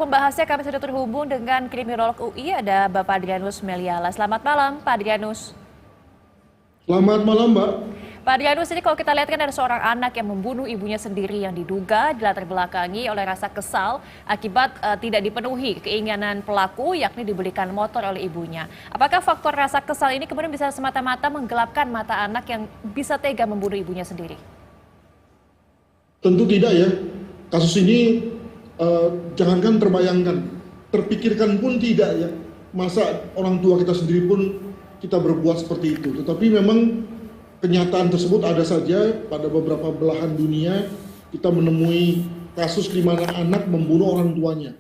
untuk membahasnya kami sudah terhubung dengan kriminolog UI, ada Bapak Adrianus Meliala. Selamat malam, Pak Adrianus. Selamat malam, Mbak. Pak Adrianus, ini kalau kita lihat kan ada seorang anak yang membunuh ibunya sendiri yang diduga dilatar belakangi oleh rasa kesal akibat tidak dipenuhi keinginan pelaku, yakni dibelikan motor oleh ibunya. Apakah faktor rasa kesal ini kemudian bisa semata-mata menggelapkan mata anak yang bisa tega membunuh ibunya sendiri? Tentu tidak ya. Kasus ini jangankan terbayangkan, terpikirkan pun tidak ya. Masa orang tua kita sendiri pun kita berbuat seperti itu. Tetapi memang kenyataan tersebut ada saja pada beberapa belahan dunia kita menemui kasus di mana anak membunuh orang tuanya.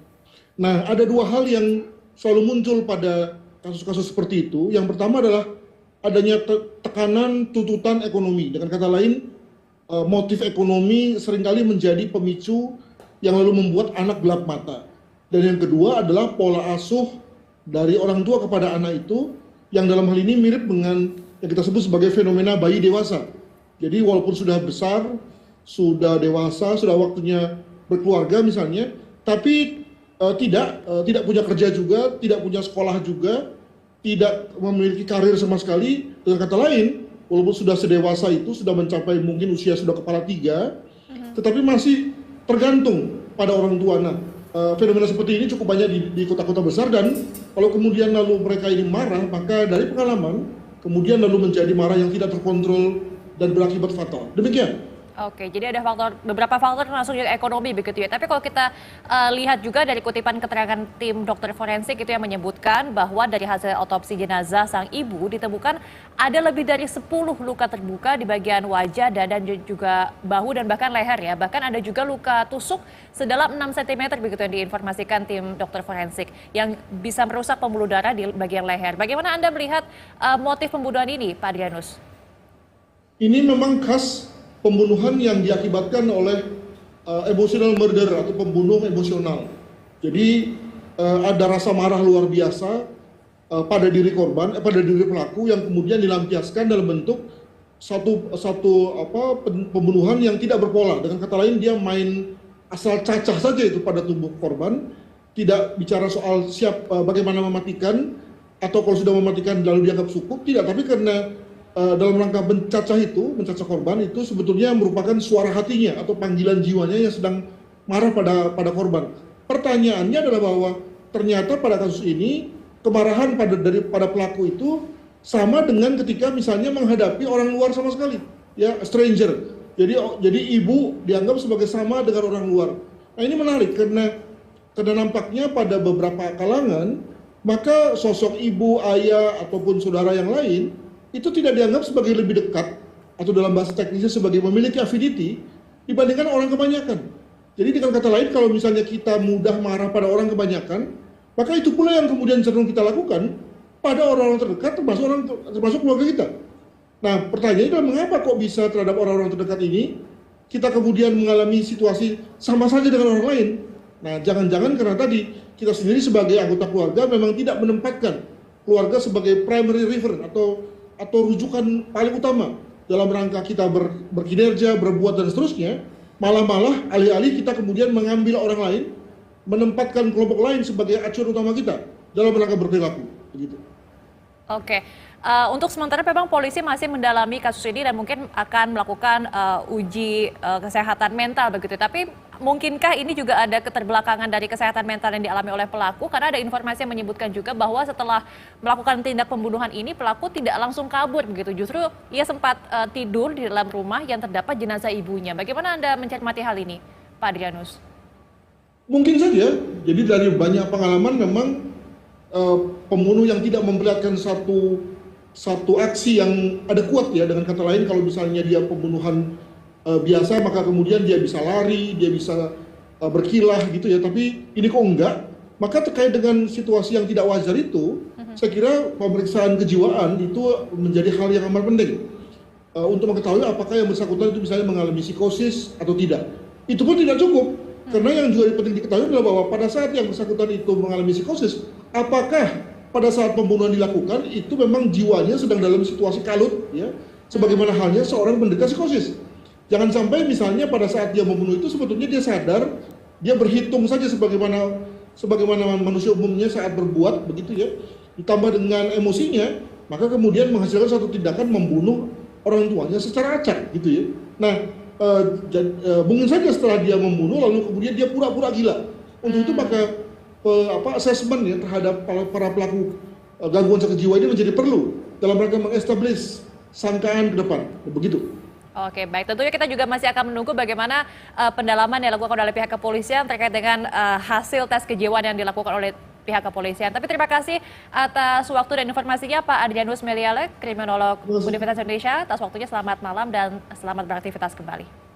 Nah, ada dua hal yang selalu muncul pada kasus-kasus seperti itu. Yang pertama adalah adanya tekanan tuntutan ekonomi. Dengan kata lain, motif ekonomi seringkali menjadi pemicu yang lalu membuat anak gelap mata. Dan yang kedua adalah pola asuh dari orang tua kepada anak itu yang dalam hal ini mirip dengan yang kita sebut sebagai fenomena bayi dewasa. Jadi walaupun sudah besar, sudah dewasa, sudah waktunya berkeluarga misalnya, tapi tidak punya kerja juga, tidak punya sekolah juga, tidak memiliki karir sama sekali. Dengan kata lain, walaupun sudah sedewasa itu, sudah mencapai mungkin usia sudah kepala 3, tetapi masih tergantung pada orang tua. Nah, fenomena seperti ini cukup banyak di kota-kota besar, dan kalau kemudian lalu mereka ini marah, maka dari pengalaman kemudian lalu menjadi marah yang tidak terkontrol dan berakibat fatal. Demikian. Oke, jadi ada beberapa faktor termasuk juga ekonomi begitu ya. Tapi kalau kita lihat juga dari kutipan keterangan tim dokter forensik itu yang menyebutkan bahwa dari hasil otopsi jenazah sang ibu ditemukan ada lebih dari 10 luka terbuka di bagian wajah, dada, dan juga bahu dan bahkan leher ya. Bahkan ada juga luka tusuk sedalam 6 cm begitu yang diinformasikan tim dokter forensik yang bisa merusak pembuluh darah di bagian leher. Bagaimana Anda melihat motif pembunuhan ini, Pak Adrianus? Ini memang khas pembunuhan yang diakibatkan oleh emotional murder atau pembunuh emosional. Jadi ada rasa marah luar biasa pada diri korban, pada diri pelaku yang kemudian dilampiaskan dalam bentuk satu pembunuhan yang tidak berpola. Dengan kata lain, dia main asal cacah saja itu pada tubuh korban, tidak bicara soal bagaimana mematikan, atau kalau sudah mematikan lalu dianggap cukup, tidak. Tapi karena dalam rangka mencacah korban itu sebetulnya merupakan suara hatinya atau panggilan jiwanya yang sedang marah pada korban. Pertanyaannya adalah bahwa ternyata pada kasus ini kemarahan pada pelaku itu sama dengan ketika misalnya menghadapi orang luar sama sekali, ya, stranger. Jadi ibu dianggap sebagai sama dengan orang luar. Nah, ini menarik karena nampaknya pada beberapa kalangan maka sosok ibu, ayah ataupun saudara yang lain itu tidak dianggap sebagai lebih dekat atau dalam bahasa teknisnya sebagai memiliki affinity dibandingkan orang kebanyakan. Jadi dengan kata lain, kalau misalnya kita mudah marah pada orang kebanyakan, maka itu pula yang kemudian cenderung kita lakukan pada orang-orang terdekat, termasuk keluarga kita. Nah, pertanyaannya adalah mengapa kok bisa terhadap orang-orang terdekat ini kita kemudian mengalami situasi sama saja dengan orang lain? Nah, jangan-jangan karena tadi kita sendiri sebagai anggota keluarga memang tidak menempatkan keluarga sebagai primary reference atau rujukan paling utama dalam rangka kita berkinerja, berbuat, dan seterusnya. Malah alih-alih kita kemudian mengambil orang lain, menempatkan kelompok lain sebagai acuan utama kita dalam rangka berperilaku. Begitu. Oke, untuk sementara memang polisi masih mendalami kasus ini dan mungkin akan melakukan uji kesehatan mental begitu. Tapi mungkinkah ini juga ada keterbelakangan dari kesehatan mental yang dialami oleh pelaku? Karena ada informasi yang menyebutkan juga bahwa setelah melakukan tindak pembunuhan ini pelaku tidak langsung kabur begitu. Justru ia sempat tidur di dalam rumah yang terdapat jenazah ibunya. Bagaimana Anda mencermati hal ini, Pak Adrianus? Mungkin saja. Jadi dari banyak pengalaman memang pembunuh yang tidak memperlihatkan satu aksi yang ada kuat ya. Dengan kata lain, kalau misalnya dia pembunuhan biasa, maka kemudian dia bisa lari, dia bisa berkilah gitu ya. Tapi ini kok enggak, maka terkait dengan situasi yang tidak wajar itu, saya kira pemeriksaan kejiwaan itu menjadi hal yang amat penting untuk mengetahui apakah yang bersangkutan itu misalnya mengalami psikosis atau tidak. Itu pun tidak cukup, karena yang juga penting diketahui adalah bahwa pada saat yang bersangkutan itu mengalami psikosis, apakah pada saat pembunuhan dilakukan itu memang jiwanya sedang dalam situasi kalut ya, sebagaimana halnya seorang penderita psikosis. Jangan sampai misalnya pada saat dia membunuh itu sebetulnya dia sadar, dia berhitung saja sebagaimana sebagaimana manusia umumnya saat berbuat begitu ya, ditambah dengan emosinya, maka kemudian menghasilkan satu tindakan membunuh orang tuanya secara acak gitu ya. Nah, mungkin saja setelah dia membunuh lalu kemudian dia pura-pura gila. Untuk itu maka asesmen ya terhadap para pelaku gangguan sakit jiwa ini menjadi perlu dalam rangka mengestablish sangkaan ke depan, begitu. Oke, baik. Tentunya kita juga masih akan menunggu bagaimana pendalaman yang dilakukan oleh pihak kepolisian terkait dengan hasil tes kejiwaan yang dilakukan oleh pihak kepolisian. Tapi terima kasih atas waktu dan informasinya Pak Adrianus Meliala, kriminolog Universitas Indonesia. Atas waktunya, selamat malam dan selamat beraktivitas kembali.